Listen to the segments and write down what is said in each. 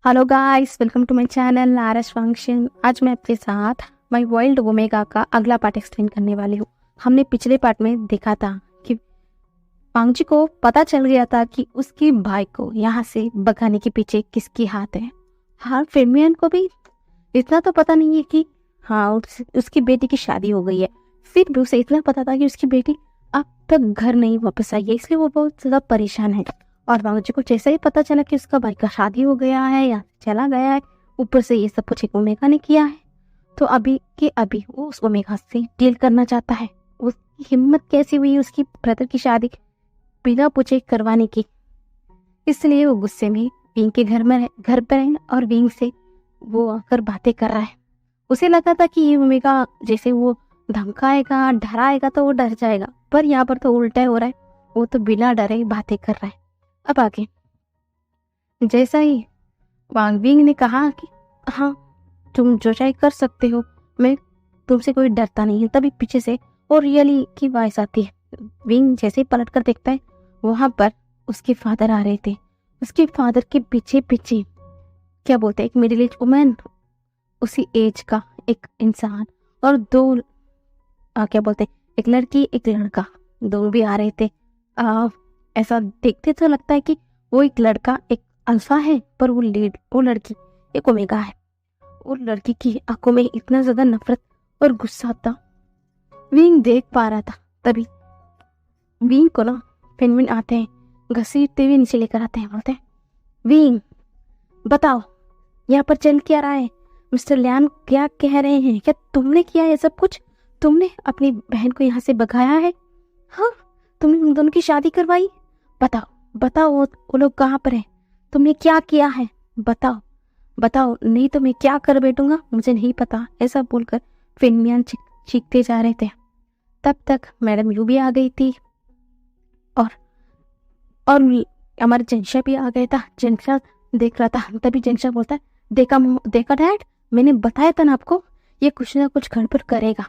Hello guys, welcome to my channel RS function. आज मैं आपके साथ माय वर्ल्ड ओमेगा का अगला पार्ट एक्सप्लेन करने वाली हूँ। हमने पिछले पार्ट में देखा था कि पांगजी को पता चल गया था कि उसकी भाई को यहाँ से भगाने के पीछे किसकी हाथ है। हाँ, फेमियन को भी इतना तो पता नहीं है कि हाँ उसकी बेटी की शादी हो गई है। फिर भी उसे इतना पता था कि उसकी बेटी अब तक घर नहीं वापस आई है, इसलिए वो बहुत ज़्यादा परेशान है। और बाबूजी को जैसे ही पता चला कि उसका भाई का शादी हो गया है या चला गया है, ऊपर से ये सब कुछ एक ओमेगा ने किया है, तो अभी के अभी वो उस ओमेगा से डील करना चाहता है। उसकी हिम्मत कैसी हुई उसकी ब्रदर की शादी बिना पूछे करवाने की। इसलिए वो गुस्से में विंग के घर पर है और विंग से वो आकर बातें कर रहा है। उसे लगा था कि ये ओमेगा जैसे वो धमकाएगा डराएगा तो वो डर जाएगा, पर यहाँ पर तो उल्टा हो रहा है। वो तो बिना डरे बातें कर रहा है। अब आगे जैसा ही वांग विंग ने कहा कि हाँ, तुम जो चाहे कर सकते हो, मैं तुमसे कोई डरता नहीं है, तभी पीछे से और रियली की वॉइस आती है। विंग जैसे ही पलट कर देखता है, वहां पर उसके फादर आ रहे थे। उसके फादर के पीछे पीछे क्या बोलते हैं, एक मिडिल एज वुमेन, उसी एज का एक इंसान और दो क्या बोलते हैं, एक लड़की एक लड़का, दोनों भी आ रहे थे। ऐसा देखते तो लगता है कि वो एक लड़का एक अल्फा है, पर वो लड़की एक ओमेगा है। वो लड़की की आंखों में इतना ज्यादा नफरत और गुस्सा था, विंग देख पा रहा था। तभी विंग को ना पेंगुइन आते हैं, घसीटते हुए नीचे लेकर आते हैं। बोलते हैं, विंग बताओ यहाँ पर चल क्या रहा है? मिस्टर लियान क्या कह रहे हैं? क्या तुमने किया है सब कुछ? तुमने अपनी बहन को यहाँ से भगाया है? हाँ, तुमने उन दोनों की शादी करवाई? बताओ बताओ, वो लोग कहाँ पर हैं? तुमने क्या किया है? बताओ बताओ, नहीं तो मैं क्या कर बैठूंगा, मुझे नहीं पता। ऐसा बोलकर फेनमियान चीखते जा रहे थे। तब तक मैडम यू भी आ गई थी और हमारा जेंशा भी आ गया था। जेंशा देख रहा था। तभी जेंशा बोलता है, देखा डैड, मैंने बताया था ना आपको, ये कुछ ना कुछ गड़बड़ करेगा।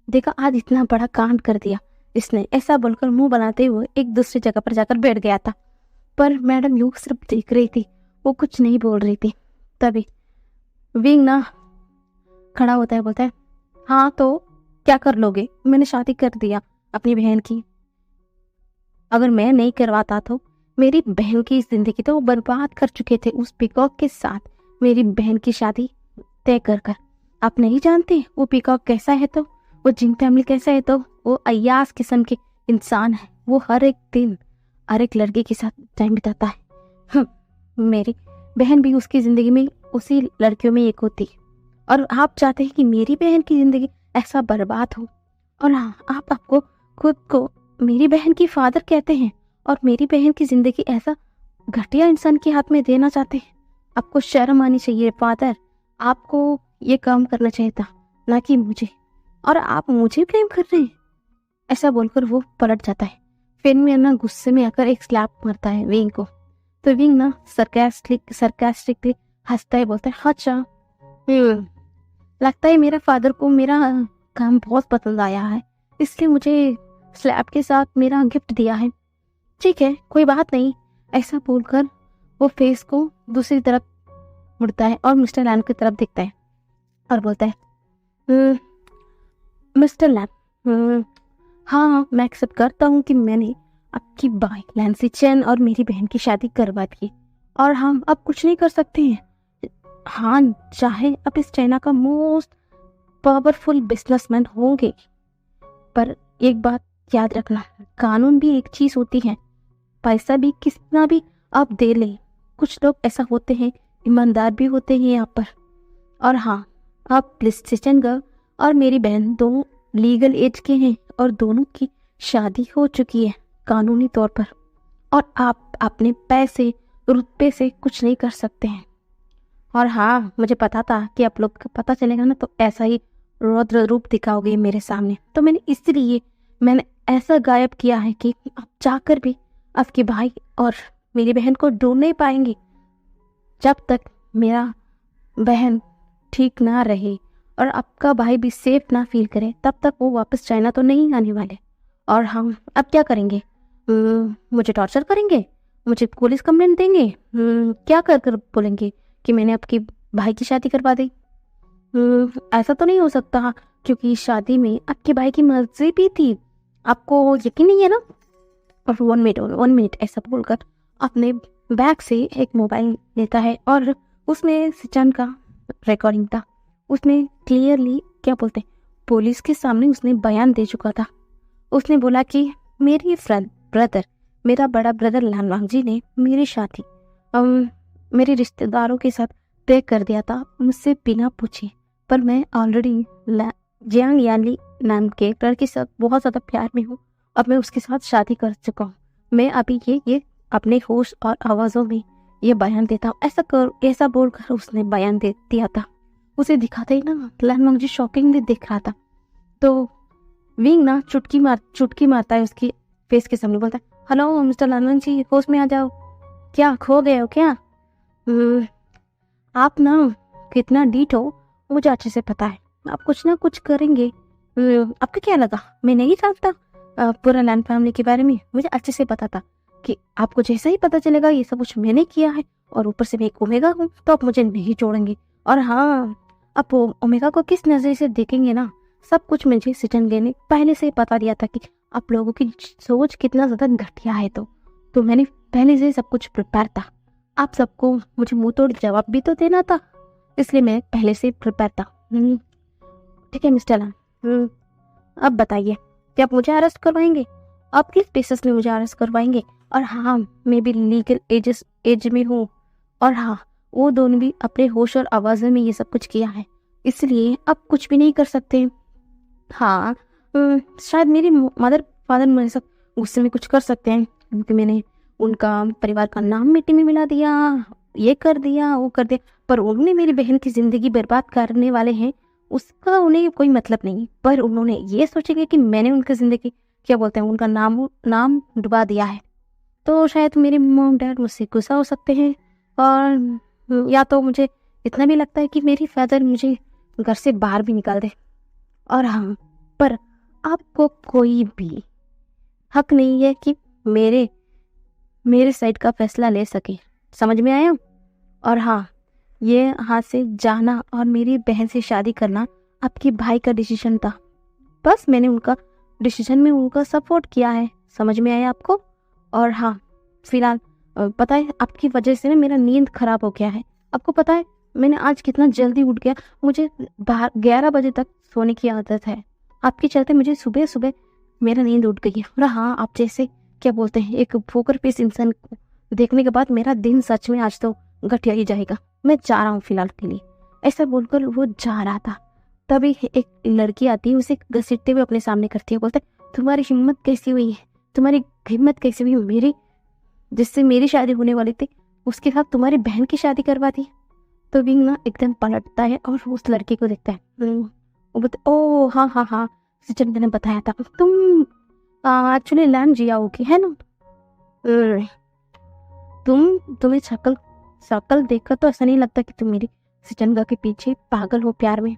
देखा, आज इतना बड़ा कांड कर दिया इसने। ऐसा बोलकर मुंह बनाते हुए एक दूसरी जगह पर जाकर बैठ गया था। पर मैडम यू सिर्फ देख रही थी, वो कुछ नहीं बोल रही थी। तभी विंग ना खड़ा होता है, बोलता है, हाँ तो क्या कर लोगे? मैंने शादी कर दिया अपनी बहन की। अगर मैं नहीं करवाता तो मेरी बहन की जिंदगी तो वो बर्बाद कर चुके थे उस पीकॉक के साथ, मेरी बहन की शादी तय कर कर। आप नहीं जानते वो पीकॉक कैसा है, तो वो जिन फैमिली कैसा है, तो वो अय्यास किस्म के इंसान है। वो हर एक दिन हर एक लड़के के साथ टाइम बिताता है। मेरी बहन भी उसकी जिंदगी में उसी लड़कियों में एक होती। और आप चाहते हैं कि मेरी बहन की जिंदगी ऐसा बर्बाद हो? और हाँ, आप आपको खुद को मेरी बहन की फादर कहते हैं और मेरी बहन की जिंदगी ऐसा घटिया इंसान के हाथ में देना चाहते हैं? आपको शर्म आनी चाहिए फादर, आपको ये काम करना चाहिए था, ना कि मुझे। और आप मुझे ब्लेम कर रहे हैं? ऐसा बोलकर वो पलट जाता है। फिर मैं ना गुस्से में आकर एक स्लैप मारता है विंग को। तो विंग ना सरकास्टिकली हंसता है, बोलता है, अच्छा लगता है मेरा फादर को मेरा काम बहुत पसंद आया है, इसलिए मुझे स्लैप के साथ मेरा गिफ्ट दिया है। ठीक है, कोई बात नहीं। ऐसा बोलकर वो फेस को दूसरी तरफ मुड़ता है और मिस्टर लैन की तरफ देखता है और बोलता है, मिस्टर लैन, हाँ, मैं एक्सेप्ट करता हूँ कि मैंने आपकी भाई लैंसी चेन और मेरी बहन की शादी करवा दी और हम अब कुछ नहीं कर सकते हैं। हाँ, चाहे अब इस चाइना का मोस्ट पावरफुल बिजनेसमैन होंगे, पर एक बात याद रखना, कानून भी एक चीज होती है। पैसा भी कितना भी आप दे ले, कुछ लोग ऐसा होते हैं, ईमानदार भी होते हैं यहाँ पर। और हाँ, आप लिस्टेशन गर्ल और मेरी बहन दोनों लीगल एज के हैं और दोनों की शादी हो चुकी है कानूनी तौर पर, और आप अपने पैसे रुतबे से कुछ नहीं कर सकते हैं। और हाँ, मुझे पता था कि आप लोग को पता चलेगा ना तो ऐसा ही रौद्र रूप दिखाओगे मेरे सामने, तो मैंने ऐसा गायब किया है कि आप जाकर भी आपके भाई और मेरी बहन को ढूंढ नहीं पाएंगे। जब तक मेरा बहन ठीक ना रहे और आपका भाई भी सेफ ना फील करे, तब तक वो वापस चाइना तो नहीं आने वाले। और हम अब क्या करेंगे? मुझे टॉर्चर करेंगे? मुझे पुलिस कंप्लेंट देंगे? क्या कर कर बोलेंगे कि मैंने आपके भाई की शादी करवा दी। ऐसा तो नहीं हो सकता, क्योंकि शादी में आपके भाई की मर्जी भी थी। आपको यकीन नहीं है ना? और 1 मिनट ऐसा बोलकर अपने बैग से एक मोबाइल लेता है और उसमें सिचन का रिकॉर्डिंग था। उसमें क्लियरली क्या बोलते हैं, पुलिस के सामने उसने बयान दे चुका था। उसने बोला कि मेरी ब्रदर, मेरा बड़ा ब्रदर लान वांगजी ने मेरी शादी मेरे रिश्तेदारों के साथ तय कर दिया था, मुझसे बिना पूछे। पर मैं ऑलरेडी जियांग याली नाम के लड़के के साथ बहुत ज़्यादा प्यार में हूँ। अब मैं उसके साथ शादी कर चुका हूँ। मैं अभी ये अपने होश और आवाज़ों में ये बयान देता हूँ। ऐसा बोलकर उसने बयान दे दिया था। उसे दिखाते ही ना लान वांगजी शॉकिंगली दिख रहा था। तो विंग ना चुटकी मारता है उसकी फेस के सामने, बोलता है, हेलो मिस्टर लान वांगजी, होश में आ जाओ। क्या खो गए हो क्या? आप ना कितना डीट हो मुझे अच्छे से पता है। आप कुछ ना कुछ करेंगे। आपको क्या लगा मैं नहीं जानता पूरा लैंड फैमिली के बारे में? मुझे अच्छे से पता था कि आपको जैसा ही पता चलेगा ये सब कुछ मैंने किया है, और ऊपर से मैं एक ओमेगा हूँ, तो आप मुझे नहीं छोड़ेंगे। और हाँ, आप ओमेगा को किस नजर से देखेंगे ना, सब कुछ मुझे सिचन ने पहले से ही बता दिया था कि आप लोगों की सोच कितना ज्यादा घटिया है। तो मैंने पहले से सब कुछ प्रिपेयर था। आप सबको मुझे मुंह तोड़ जवाब भी तो देना था, इसलिए मैं पहले से प्रिपेयर था। ठीक है मिस्टर लान, अब बताइए कि आप मुझे अरेस्ट करवाएंगे? आप किस बेसिस में मुझे अरेस्ट करवाएंगे? और हाँ, मैं भी लीगल एज में हूँ। और हाँ, वो दोनों भी अपने होश और आवाज़ों में ये सब कुछ किया है, इसलिए आप कुछ भी नहीं कर सकते। हाँ, शायद मेरी मदर फादर मेरे साथ गुस्से में कुछ कर सकते हैं, क्योंकि मैंने उनका परिवार का नाम मिट्टी में मिला दिया, ये कर दिया, वो कर दिया। पर उन्होंने मेरी बहन की जिंदगी बर्बाद करने वाले हैं, उसका उन्हें कोई मतलब नहीं। पर उन्होंने ये सोचेंगे कि मैंने उनकी जिंदगी क्या बोलते हैं, उनका नाम डुबा दिया है। तो शायद मेरे मॉम डैड मुझसे गुस्सा हो सकते हैं, और या तो मुझे इतना भी लगता है कि मेरी फादर मुझे घर से बाहर भी निकाल दे। और हाँ, पर आपको कोई भी हक नहीं है कि मेरे साइड का फैसला ले सके। समझ में आया? और हाँ, ये हाथ से जाना और मेरी बहन से शादी करना आपके भाई का डिसीजन था। बस मैंने उनका डिसीजन में उनका सपोर्ट किया है। समझ में आया आपको? और हाँ, फिलहाल पता है आपकी वजह से ना मेरा नींद खराब हो गया है। आपको पता है मैंने आज कितना जल्दी उठ गया? मुझे 11 बजे तक सोने की आदत है। आपके चलते मुझे सुबह सुबह मेरा नींद उठ गई है। और हाँ, आप जैसे क्या बोलते हैं एक पोकर फेस इंसान को देखने के बाद मेरा दिन सच में आज तो घटिया ही जाएगा। मैं जा रहा हूँ फिलहाल के लिए। ऐसा बोलकर वो जा रहा था, तभी एक लड़की आती है, उसे घसीटते हुए अपने सामने करती है, बोलते तुम्हारी हिम्मत कैसी हुई है? तुम्हारी हिम्मत कैसी हुई? मेरी जिससे मेरी शादी होने वाली थी उसके साथ तुम्हारी बहन की शादी करवा दी। तो विंग ना एकदम पलटता है और उस लड़की को देखता है। वो बोलते, ओ हाँ हाँ हाँ, सिचन ने बताया था तुम एक्चुअली लैंड जिया होगी, है ना? तुम्हें शकल देखकर तो ऐसा नहीं लगता कि तुम मेरी सिचनगा के पीछे पागल हो प्यार में।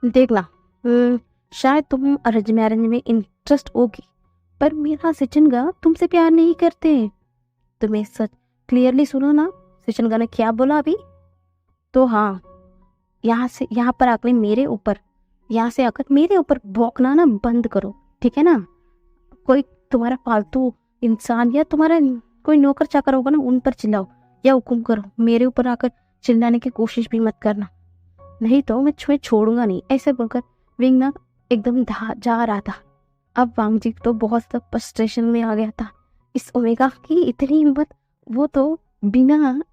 देखना, शायद तुम अरेंज मैरिज में इंटरेस्ट होगी, पर मेरा सिचनगा तुमसे प्यार नहीं करते। तुम्हें सच क्लियरली सुनो ना, सिचनगा ने क्या बोला अभी? तो हाँ, यहाँ पर आकर मेरे ऊपर भौंकना ना बंद करो, ठीक है ना? कोई तुम्हारा फालतू इंसान या तुम्हारा कोई नौकर चाकर होगा ना, उन पर चिल्लाओ या हुक्म करो। मेरे ऊपर आकर चिल्लाने की कोशिश भी मत करना, नहीं तो मैं छोड़ूंगा नहीं। ऐसे बोलकर विंग ना एकदम जा रहा था। अब वांगजी तो बहुत फ्रस्ट्रेशन में आ गया था। इस ओमेगा की इतनी हिम्मत, वो तो बिना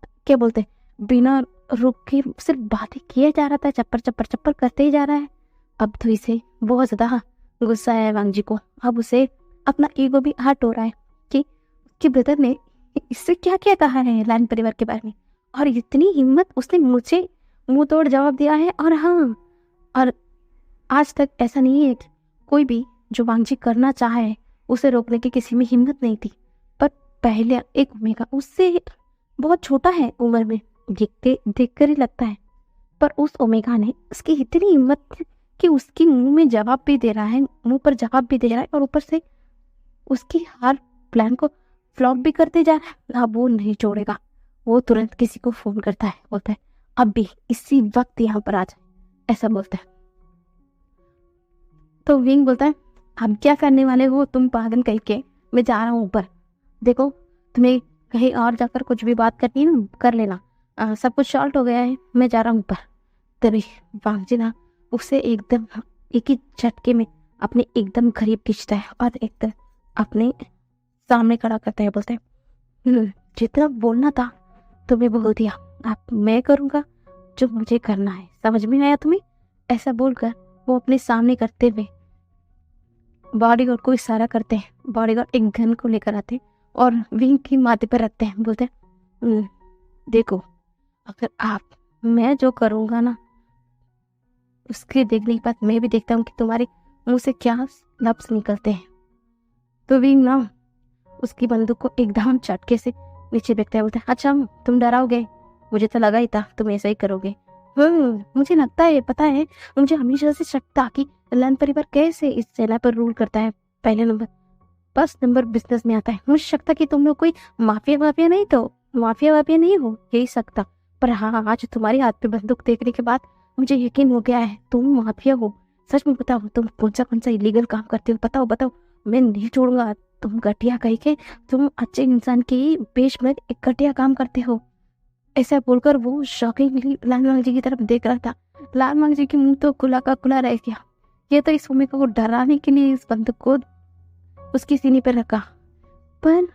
रुक के सिर्फ बातें किए जा रहा था, चप्पर करते ही जा रहा है। अब तो इसे बहुत ज्यादा गुस्सा है वांगजी को। अब उसे अपना ईगो भी हर्ट हो रहा है कि ब्रदर ने इससे क्या क्या कहा है लैंड परिवार के बारे में, और इतनी हिम्मत उसने मुझे मुंह तोड़ जवाब दिया है। और हाँ, और आज तक ऐसा नहीं है कि कोई भी जो वांगजी करना चाहे उसे रोकने की किसी में हिम्मत नहीं थी। पर पहले एक ओमेगा उससे बहुत छोटा है उम्र में, देखकर ही लगता है, पर उस ओमेगा ने उसकी इतनी हिम्मत कि उसकी मुंह पर जवाब भी दे रहा है, और ऊपर से उसकी हर प्लान को फ्लॉप भी करते जा रहा है। अब वो नहीं छोड़ेगा, वो तुरंत किसी को फोन करता है, बोलता है अभी इसी वक्त यहाँ पर आ जाए, ऐसा बोलता है। तो विंग बोलता है अब क्या करने वाले हो तुम पागल कह के, मैं जा रहा हूँ ऊपर, देखो तुम्हें कहीं और जाकर कुछ भी बात करनी है ना कर लेना, सब कुछ सॉल्व हो गया है, मैं जा रहा हूँ ऊपर। तभी वांगजी ना उसे एकदम एक ही झटके में अपने एकदम करीब खींचता है और एकदम अपने सामने खड़ा करता है, बोलता है जितना बोलना था तुम्हें बोल दिया, अब मैं करूँगा जो मुझे करना है, समझ में आया तुम्हें, ऐसा बोलकर वो अपने सामने करते हुए बॉडीगार्ड को इशारा करते हैं। बॉडीगार्ड एक गन को लेकर आते हैं और विंग की माथे पर रखते हैं, बोलते हैं देखो अगर आप मैं जो करूँगा ना उसके देखने के बाद मैं भी देखता हूँ कि तुम्हारे मुंह से क्या लफ्ज निकलते हैं। तो विंग ना उसकी बंदूक को एकदम झटके से नीचे फेंकता है, बोलता है अच्छा तुम डराओगे, मुझे तो लगा ही था तुम ऐसा ही करोगे। मुझे लगता है पता है, मुझे हमेशा से शक था कि लन परिवार कैसे इस सेना पर रूल करता है, पहले नंबर फर्स्ट नंबर बिजनेस में आता है। मुझे शक था कि तुम लोग कोई माफिया नहीं हो, यही शक था। पर हाँ आज तुम्हारे हाथ पे बंदूक देखने के बाद मुझे यकीन हो गया है तुम माफिया हो। सच में बताओ तुम कौन सा इलीगल काम करते हो, बताओ, मैं नहीं छोड़ूंगा। तुम घटिया कह के तुम अच्छे इंसान के पेश में एक घटिया काम करते हो। ऐसा बोलकर वो शॉकिंगली लाल मांग जी की तरफ देख रहा था। लाल मांग जी की मुंह तो खुला का खुला रह गया। ये तो इस ओमेगा को डराने के लिए इस बंदूक को उसकी सीने पर रखा, पर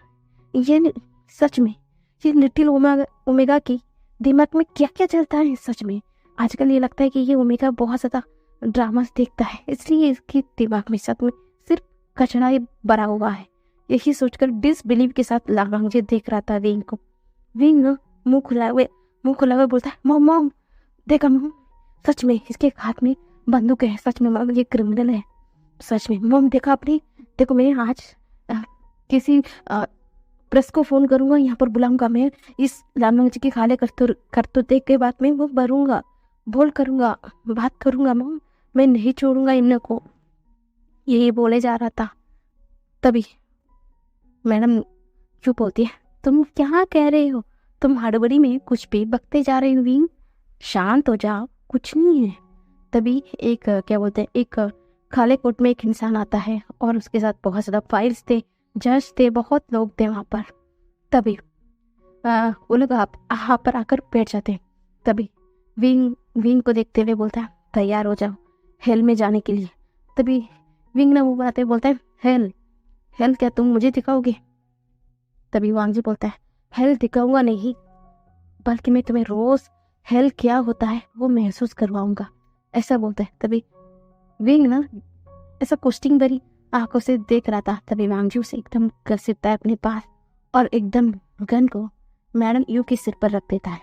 ये सच में ये लिटिल ओमेगा की दिमाग में क्या क्या चलता है। सच में आजकल ये लगता है कि ये ओमेगा बहुत ज्यादा ड्रामा देखता है, इसलिए इसके दिमाग में सच में सिर्फ कचरा ही भरा हुआ है। यही सोचकर डिसबिलीव के साथ लाल मांग जी देख रहा था विंग को। विंग मुंह खुला हुए बोलता है मॉम देखा मॉम, सच में इसके हाथ में बंदूक है, सच में मॉम ये क्रिमिनल है, सच में मॉम देखा आपने, देखो मैं आज किसी प्रेस को फोन करूंगा, यहाँ पर बुलाऊंगा, मैं इस लालमंग जी की खाले करतो देख के बाद में वो भरूंगा, बात करूंगा मॉम, मैं नहीं छोड़ूंगा इन को। यही बोले जा रहा था। तभी मैडम चुप होती है, तुम क्या कह रहे हो, तुम हड़बड़ी में कुछ भी बकते जा रहे हो विंग, शांत हो जाओ, कुछ नहीं है। तभी एक क्या बोलते हैं एक काले कोट में एक इंसान आता है और उसके साथ बहुत ज़्यादा फाइल्स थे, जज थे, बहुत लोग थे वहाँ पर। तभी वो लोग यहाँ पर आकर बैठ जाते हैं। तभी विंग को देखते हुए बोलता है तैयार हो जाओ हेल में जाने के लिए। तभी विंग ना मुँह बनाते बोलता है हेल क्या तुम मुझे दिखाओगे। तभी वांगजी बोलता है हेल दिखाऊंगा नहीं, बल्कि मैं तुम्हें रोज हेल क्या होता है वो महसूस करवाऊंगा, ऐसा बोलता है। तभी विंग ना ऐसा क्वेश्चनिंग भरी आंखों से देख रहा था। तभी वांगजी उसे एकदम घसीटता है अपने पास और एकदम गन को मैडम यू के सिर पर रख देता है।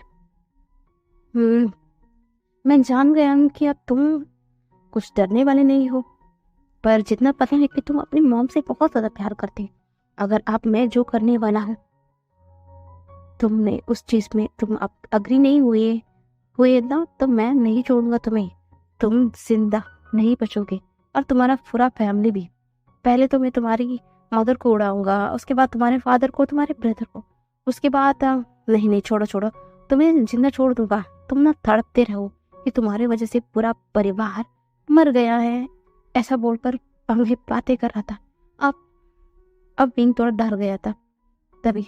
मैं जान गया हूँ कि अब तुम कुछ डरने वाले नहीं हो, पर जितना पता है कि तुम अपनी मॉम से बहुत ज्यादा प्यार करते हो। अगर आप मैं जो करने वाला हूँ तुमने उस चीज में तुम अब अग्री नहीं हुए ना, तो मैं नहीं छोड़ूंगा तुम्हें, तुम जिंदा नहीं बचोगे और तुम्हारा पूरा फैमिली भी। पहले तो मैं तुम्हारी मदर को उड़ाऊंगा, उसके बाद तुम्हारे फादर को, तुम्हारे ब्रदर को, उसके बाद नहीं छोड़ो, तुम्हें जिंदा छोड़ दूंगा। तुम ना तड़पते रहो कि तुम्हारी वजह से पूरा परिवार मर गया है, ऐसा बोलकर पंगे बातें कर रहा था। अब विंग थोड़ा डर गया था। तभी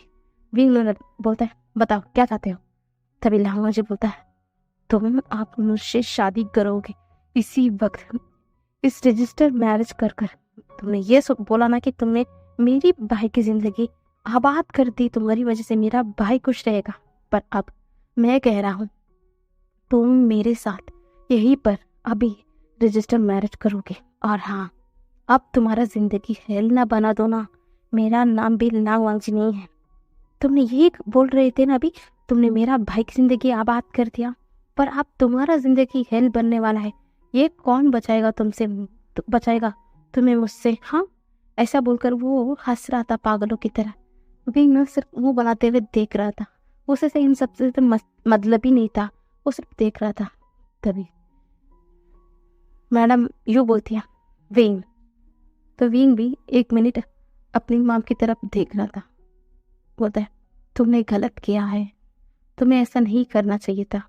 विंग बोलता है बताओ क्या चाहते हो। तभी लांगा जी बोलता है तुम आप मुझसे शादी करोगे इसी वक्त, इस रजिस्टर मैरिज कर तुमने ये बोला ना कि तुमने मेरी भाई की जिंदगी आबाद कर दी, तुम्हारी वजह से मेरा भाई खुश रहेगा। पर अब मैं कह रहा हूँ तुम मेरे साथ यहीं पर अभी रजिस्टर मैरिज करोगे। और हाँ अब तुम्हारा जिंदगी हेल ना बना दो ना, मेरा नाम भी लांग वांगजी नहीं है। तुमने यही बोल रहे थे ना अभी, तुमने मेरा भाई की जिंदगी आबाद कर दिया, पर अब तुम्हारा जिंदगी हेल बनने वाला है। ये कौन बचाएगा तुमसे, बचाएगा तुम्हें मुझसे। हाँ ऐसा बोलकर वो हंस रहा था पागलों की तरह। विंग ना सिर्फ मुंह बनाते हुए देख रहा था, उसे से इन सबसे तो मतलब ही नहीं था, वो सिर्फ देख रहा था। तभी मैडम यू बोलती है विंग, तो विंग भी 1 मिनट अपनी माँ की तरफ देख रहा था। बोलता है तुमने गलत किया है, तुम्हें ऐसा नहीं करना चाहिए था।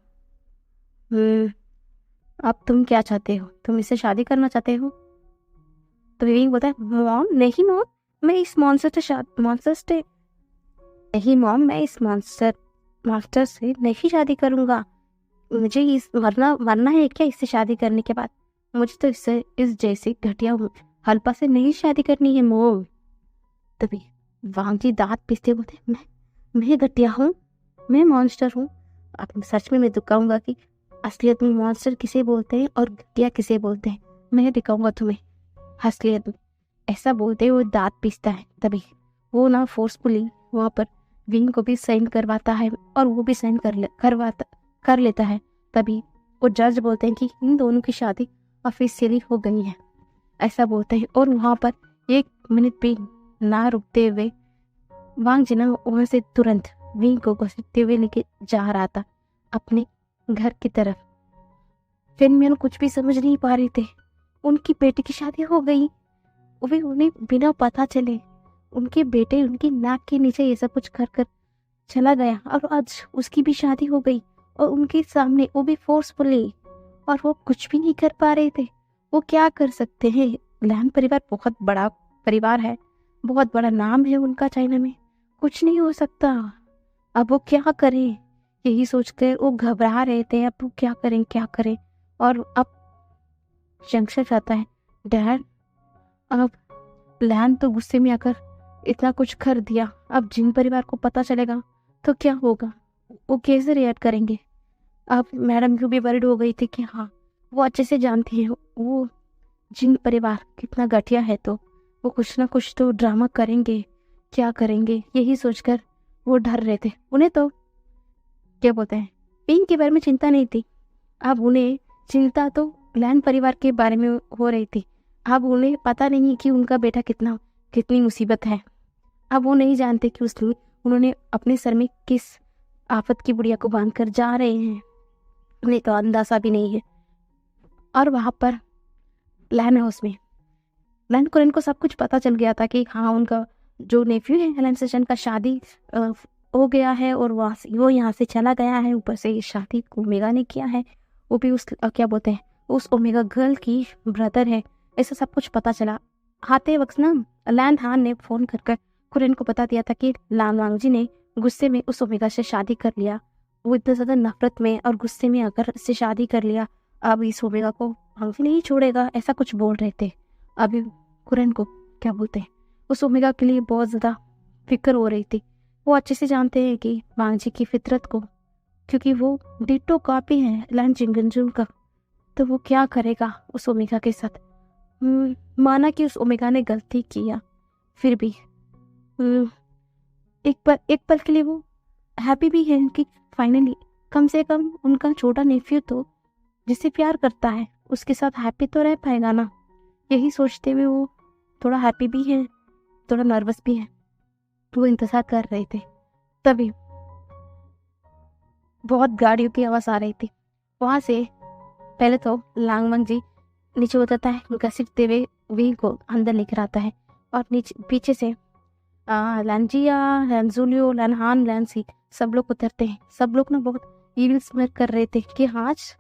अब तुम क्या चाहते हो? तुम इससे शादी करना चाहते हो? तो विंग बोलता है, मॉम नहीं मॉम, मैं इस मास्टर से नहीं शादी करूंगा। मुझे इस मरना है क्या इससे शादी करने के बाद? मुझे तो इससे इस जैसी घटिया हल्पा से नहीं शादी करनी है मोम। तभी वांग जी दांत पीसते बोलते, मैं घटिया हूँ? मैं मॉन्स्टर हूँ? अब सच में मैं दिखाऊंगा कि असलियत में मॉन्स्टर किसे बोलते हैं और घटिया किसे बोलते हैं। मैं दिखाऊंगा तुम्हें असलियत में। ऐसा बोलते हुए दांत पीसता है। तभी वो ना फोर्सफुली वहाँ पर विंग को भी साइन करवाता है और वो भी साइन कर लेता है। तभी वो जज बोलते हैं कि इन दोनों की शादी ऑफिशियली हो गई है, ऐसा बोलते हैं। और वहाँ पर 1 मिनट भी ना रुकते हुए वांग जी ना वहाँ से तुरंत विंग को घसीटते हुए लेके जा रहा था अपने घर की तरफ। फिर मैं कुछ भी समझ नहीं पा रहे थे। उनकी बेटी की शादी हो गई, वो भी उन्हें बिना पता चले। उनके बेटे उनकी नाक के नीचे ये सब कुछ कर चला गया और आज उसकी भी शादी हो गई और उनके सामने, वो भी फोर्सफुली। और वो कुछ भी नहीं कर पा रहे थे। वो क्या कर सकते हैं? लैन परिवार बहुत बड़ा परिवार है, बहुत बड़ा नाम है उनका चाइना में। कुछ नहीं हो सकता। अब वो क्या करें, यही सोचकर वो घबरा रहे थे। अब वो क्या करें। और अब शंकर चाहता है, डैड अब लैन तो गुस्से में आकर इतना कुछ कर दिया, अब जिन परिवार को पता चलेगा तो क्या होगा? वो कैसे रिएक्ट करेंगे? अब मैडम क्यों भी वरिड हो गई थी कि हाँ, वो अच्छे से जानती है वो जिन परिवार कितना घटिया है, तो वो कुछ ना कुछ तो ड्रामा करेंगे। क्या करेंगे, यही सोचकर वो डर रहे थे। उन्हें तो क्या बोलते हैं, पिंक के बारे में चिंता नहीं थी। अब उन्हें चिंता तो लैन परिवार के बारे में हो रही थी। अब उन्हें पता नहीं कि उनका बेटा कितनी मुसीबत है। अब वो नहीं जानते कि उन्होंने अपने सर में किस आफत की बुढ़िया को बांध कर जा रहे हैं। उन्हें तो अंदाजा भी नहीं है। और वहां पर लैन हाउस में लैन कुरन को सब कुछ पता चल गया था कि हाँ, उनका जो नेफ्यू है हेलन सेशन का शादी हो गया है और वो यहाँ से चला गया है। ऊपर से इस शादी ओमेगा ने किया है, वो भी उस क्या बोलते हैं, उस ओमेगा गर्ल की ब्रदर है। ऐसा सब कुछ पता चला। आते वक्त ना लैन हान ने फोन कर कुरन को बता दिया था कि लान वांग जी ने गुस्से में उस ओमेगा से शादी कर लिया। वो इतना ज्यादा नफरत में और गुस्से में आकर इससे शादी कर लिया। अब इस ओमेगा को वांग जी नहीं छोड़ेगा, ऐसा कुछ बोल रहे थे। अभी कुरन को क्या बोलते हैं, उस ओमेगा के लिए बहुत ज्यादा फिक्र हो रही थी। वो अच्छे से जानते हैं कि वांग जी की फितरत को, क्योंकि वो डिटो कॉपी है लैन जिंगनजुन का। तो वो क्या करेगा उस ओमेगा के साथ? माना कि उस ओमेगा ने गलती किया, फिर भी एक पल के लिए वो हैप्पी भी है कि फाइनली कम से कम उनका छोटा नेफ्यू तो जिससे प्यार करता है उसके साथ हैप्पी तो रह पाएगा ना। यही सोचते हुए वो थोड़ा हैप्पी भी है, थोड़ा नर्वस भी है। वो इंतजार कर रहे थे। तभी बहुत गाड़ियों की आवाज आ रही थी। वहां से पहले तो लांगमंग जी नीचे उतरता है, घसीटते हुए वी को अंदर लेकर आता है। और पीछे से लैनजिया, लैनजुलियो, लैनहान, लैनसी सब लोग उतरते हैं। सब लोग ना बहुत ईविल स्मेल कर रहे थे कि आज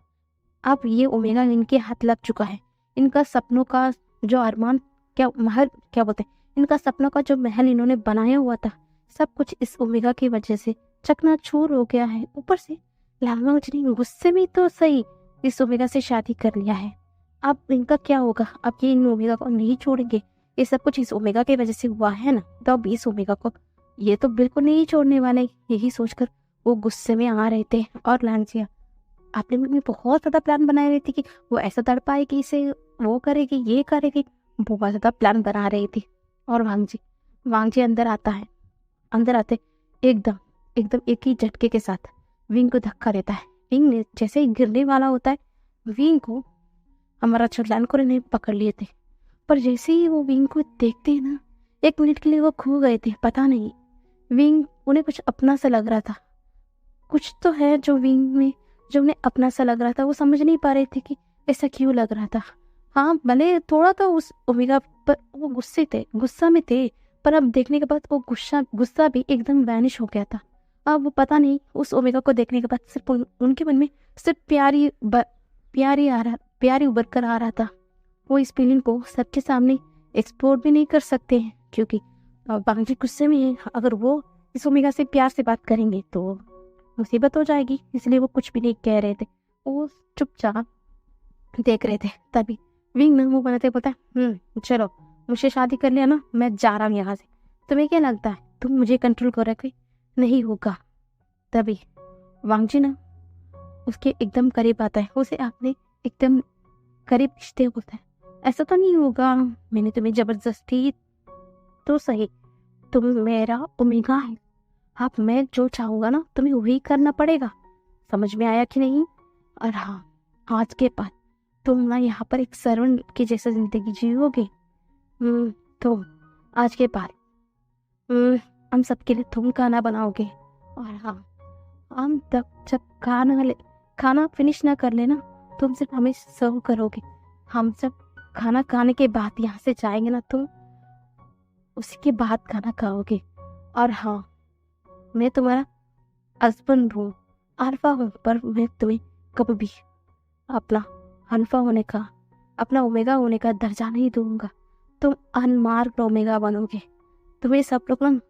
अब ये ओमेगा इनके हाथ लग चुका है। इनका सपनों का जो अरमान क्या बोलते हैं, इनका सपनों का जो महल इन्होंने बनाया हुआ था, सब कुछ इस ओमेगा की वजह से चकनाचूर हो गया है। ऊपर से लांगमंग जी ने गुस्से में तो सही इस ओमेगा से शादी कर लिया है। अब इनका क्या होगा? अब ये इन ओमेगा को नहीं छोड़ेंगे। ये सब कुछ इस ओमेगा की वजह से हुआ है ना, तो अब इस ओमेगा को ये तो बिल्कुल नहीं छोड़ने वाले। यही सोचकर वो गुस्से में आ रहे थे। और लांजिया आपने में बहुत ज्यादा प्लान बनाए रही थी कि वो ऐसा तड़ पाएगी, इसे वो करेगी, ये करेगी, बहुत ज्यादा प्लान बना रही थी। और वांग जी अंदर आता है। अंदर आते एकदम एक ही झटके के साथ विंग को धक्का देता है। विंग ने जैसे ही गिरने वाला होता है, विंग को हमारा छोटलान को ने पकड़ लिए थे। पर जैसे ही वो विंग को देखते हैं ना, 1 मिनट के लिए वो खो गए थे। पता नहीं विंग उन्हें कुछ अपना सा लग रहा था। कुछ तो है जो विंग में जो उन्हें अपना सा लग रहा था। वो समझ नहीं पा रहे थे कि ऐसा क्यों लग रहा था। हाँ, भले थोड़ा तो उस ओमेगा पर वो गुस्सा में थे, पर अब देखने के बाद वो गुस्सा भी एकदम वैनिश हो गया था। अब पता नहीं उस ओमेगा को देखने के बाद सिर्फ उनके मन में सिर्फ प्यारी उभर कर आ रहा था। वो इस फीलिंग को सबके सामने एक्सप्लोर भी नहीं कर सकते हैं क्योंकि बांग्जी गुस्से में है। अगर वो इस ओमेगा से प्यार से बात करेंगे तो मुसीबत हो जाएगी, इसलिए वो कुछ भी नहीं कह रहे थे। वो चुपचाप देख रहे थे। तभी विंग ना मुंह बनाते बोलता है, चलो मुझसे शादी कर लिया ना, मैं जा रहा हूँ यहाँ से। तुम्हें क्या लगता है तुम मुझे कंट्रोल कर रहे नहीं होगा? तभी वांगजी ना उसके एकदम करीब आता है, उसे आपने एकदम करीब खींचते हुए बोलता है, ऐसा तो नहीं होगा, मैंने तुम्हें जबरदस्ती तो सही, तुम मेरा ओमेगा है। अब मैं जो चाहूंगा ना तुम्हें वही करना पड़ेगा। समझ में आया कि नहीं? और हाँ, आज के बाद तुम ना यहाँ पर एक सर्वेंट की जैसा जिंदगी जियोगे। तो आज के बाद हम सबके लिए तुम खाना बनाओगे। और हाँ, हम तब जब खाना फिनिश ना कर लेना, तुम सिर्फ हमें सर्व करोगे। हम सब खाना खाने के बाद यहाँ से जाएंगे ना, तुम उसी के बाद खाना खाओगे। और हाँ, मैं तुम्हारा हस्बैंड हूँ, अल्फा हूँ, पर मैं तुम्हें कभी भी अपना अल्फा होने का, अपना ओमेगा होने का दर्जा नहीं दूंगा। तुम अनमार्क्ड ओमेगा बनोगे। तुम्हें सब लोग ना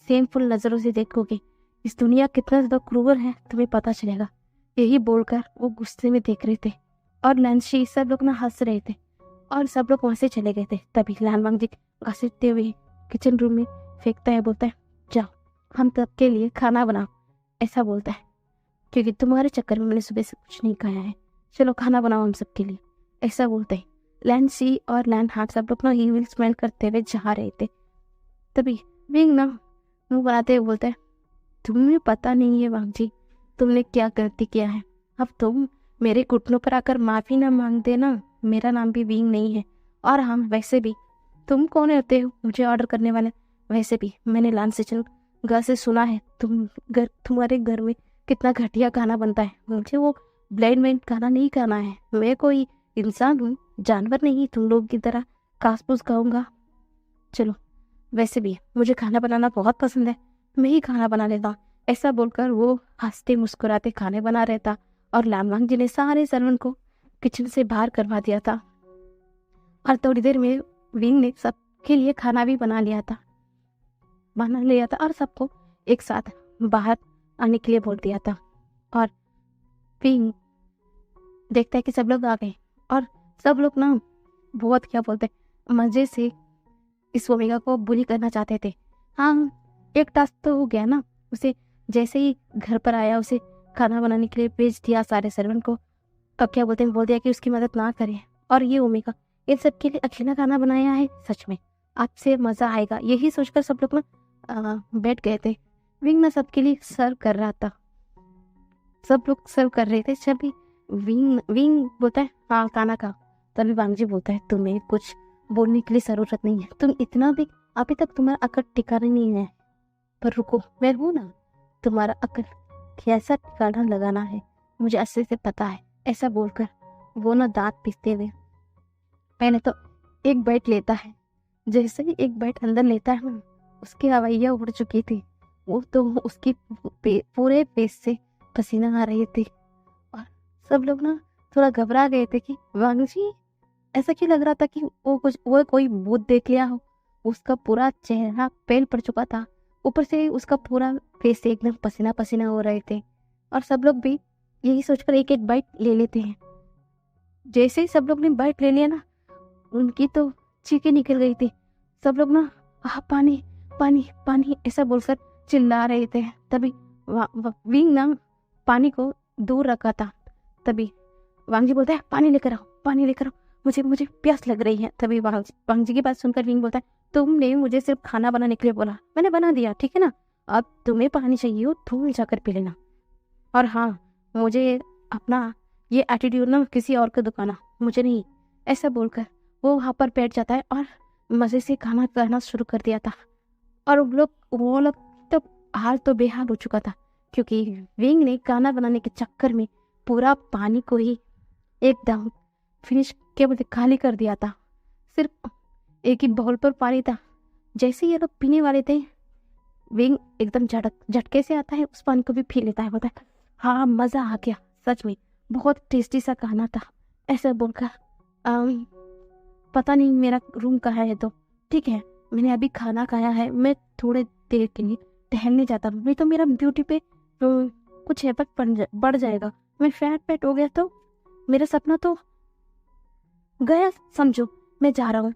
सेमफुल नजरों से देखोगे। इस दुनिया कितना ज्यादा क्रूर है तुम्हें पता चलेगा। यही बोलकर वो गुस्से में देख रहे थे और लैंसी सब लोग ना हंस रहे थे और सब लोग वहां से चले गए थे। तभी लान वांगजी घसीटते हुए किचन रूम में फेंकता है, बोलता है, जाओ हम सबके लिए खाना बनाओ। ऐसा बोलता है क्योंकि तुम्हारे चक्कर में मैंने सुबह से कुछ नहीं खाया है, चलो खाना बनाओ हम सबके लिए। ऐसा बोलते हैं। लैंसी और लैन हार्ट सब लोग ना ईविल स्मेल करते हुए जा रहे थे। तभी विंग ना मुंह बनाते हुए बोलता है, तुम्हें पता नहीं है वांगजी तुमने क्या गलती किया है। अब तुम मेरे घुटनों पर आकर माफी ना मांग देना। मेरा नाम भी विंग नहीं है। और हम वैसे भी तुम कौन होते हो मुझे ऑर्डर करने वाले? वैसे भी मैंने लान सेचन घर से सुना है तुम्हारे घर में कितना घटिया खाना बनता है। मुझे वो ब्लेंड में खाना नहीं खाना है। मैं कोई इंसान हूँ, जानवर नहीं तुम लोग की तरह घास फूस खाऊंगा। चलो वैसे भी मुझे खाना बनाना बहुत पसंद है, मैं ही खाना बना लेता हूँ। ऐसा बोलकर वो हंसते मुस्कुराते खाने बना रहता और लामवांग जी ने सारे सर्वेंट को किचन से बाहर करवा दिया था। और थोड़ी देर में विंग ने सबके लिए खाना भी बना लिया था और सबको एक साथ बाहर आने के लिए बोल दिया था। और विंग देखता है कि सब लोग आ गए और सब लोग ना बहुत क्या बोलते हैं मजे से इस ओमेगा को बुली करना चाहते थे। हाँ, एक टास्क तो हो गया ना। उसे जैसे ही घर पर आया उसे खाना बनाने के लिए भेज दिया सारे सर्वेंट को। अब क्या बोलते हैं बोल दिया कि उसकी मदद ना करे। और ये ओमेगा इन सबके लिए अकेला खाना बनाया है, सच में आपसे मजा आएगा, यही सोचकर सब लोग ना बैठ गए थे। विंग ना सबके लिए सर्व कर रहा था, सब लोग सर्व कर रहे थे। जब विंग बोलता है, हाँ खाना खाओ। तभी वांगजी बोलता है, तुम्हें कुछ बोलने के लिए जरूरत नहीं है, तुम इतना भी अभी तक तुम्हारा अकल टिकाना नहीं है। पर रुको, मैं हूं ना, तुम्हारा अकल कैसा ठिकाना लगाना है मुझे अच्छे से पता है। ऐसा बोलकर वो ना दांत पीसते हुए पहले तो एक बाइट लेता है। जैसे ही एक बाइट अंदर लेता है ना, उसकी हवाइयाँ उड़ चुकी थी। वो तो उसकी पूरे फेस से पसीना आ रही थी और सब लोग ना थोड़ा घबरा गए थे कि वांगजी ऐसा क्यों लग रहा था कि वो कोई भूत देख लिया हो। उसका पूरा चेहरा पेल पड़ चुका था, ऊपर से उसका पूरा फेस से एकदम पसीना पसीना हो रहे थे। और सब लोग भी यही सोचकर एक एक बाइट ले लेते हैं। जैसे ही सब लोग ने बाइट ले लिया ना, उनकी तो चीखें निकल गई थी। सब लोग ना पानी पानी पानी ऐसा बोलकर चिल्ला रहे थे। तभी विंग ना पानी को दूर रखा था। तभी वांगजी बोलता है, पानी लेकर आओ, पानी लेकर आओ, मुझे प्यास लग रही है। तभी वांगजी की बात सुनकर विंग बोलता है, तुमने मुझे सिर्फ खाना बनाने के लिए बोला, मैंने बना दिया, ठीक है ना। अब तुम्हें पानी चाहिए हो तुम जाकर पी लेना। और हाँ, मुझे अपना ये एटीट्यूड ना किसी और को दिखाना, मुझे नहीं। ऐसा बोलकर वो वहाँ पर बैठ जाता है और मजे से खाना खाना शुरू कर दिया था। और वो लोग तो हाल तो बेहाल हो चुका था क्योंकि विंग ने खाना बनाने के चक्कर में पूरा पानी को ही एकदम फिनिश क्या बोलते खाली कर दिया था। सिर्फ एक ही बाउल पर पानी था। जैसे ये लोग पीने वाले थे, विंग एकदम झटके से आता है, उस पानी को भी पी लेता है, बोलता है हाँ मज़ा आ गया, सच में बहुत टेस्टी सा खाना था। ऐसा बोलकर "अम, पता नहीं मेरा रूम कहाँ है, तो ठीक है मैंने अभी खाना खाया है, मैं थोड़े देर के लिए टहलने जाता हूँ, नहीं तो मेरा ब्यूटी पे कुछ इफेक्ट बढ़ जाएगा, मैं फैट हो गया तो मेरा सपना तो गया, समझो, मैं जा रहा हूँ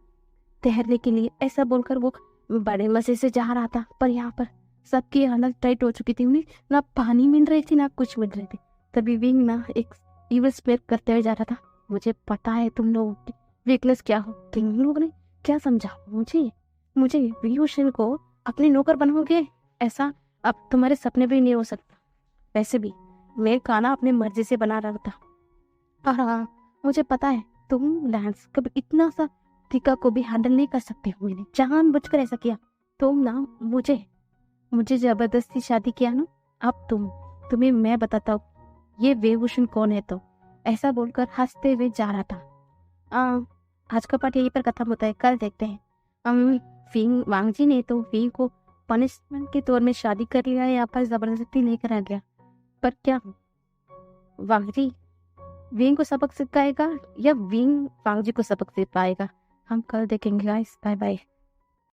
ठहरने के लिए। ऐसा बोलकर वो बड़े मजे से जा रहा था, पर यहाँ पर सबकी हालत टाइट हो चुकी थी, उन्हें ना पानी मिल रही थी ना कुछ मिल रही थी। तभी विंग ना एक इवल स्प्रे करते हुए जा रहा था, मुझे पता है तुम लोगों की वीकनेस क्या हो, तुम लोग ने क्या समझा मुझे मुझे विभूषण को अपने नौकर बनाओगे, ऐसा अब तुम्हारे सपने भी नहीं हो सकता। वैसे भी मैं खाना अपने मर्जी से बना रहा था, और हाँ मुझे पता है तुम लैंस कभी इतना सा टीका को भी हैंडल नहीं कर सकते हो, मैंने जानबूझकर ऐसा किया। तुम ना मुझे जबरदस्ती शादी किया ना, अब तुम्हें मैं बताता हूँ ये वेभूषण कौन है। तो ऐसा बोलकर हंसते हुए जा रहा था। आज का पार्ट यहीं पर खत्म होता है, कल देखते हैं फिंग वांगजी ने तो फिंग को पनिशमेंट के तौर में शादी कर लिया या पर जबरदस्ती लेकर आ गया, पर क्या वांगजी विंग को सबक सिखाएगा या विंग वांगजी को सबक सिखाएगा, हम कल देखेंगे गाइस। Bye bye.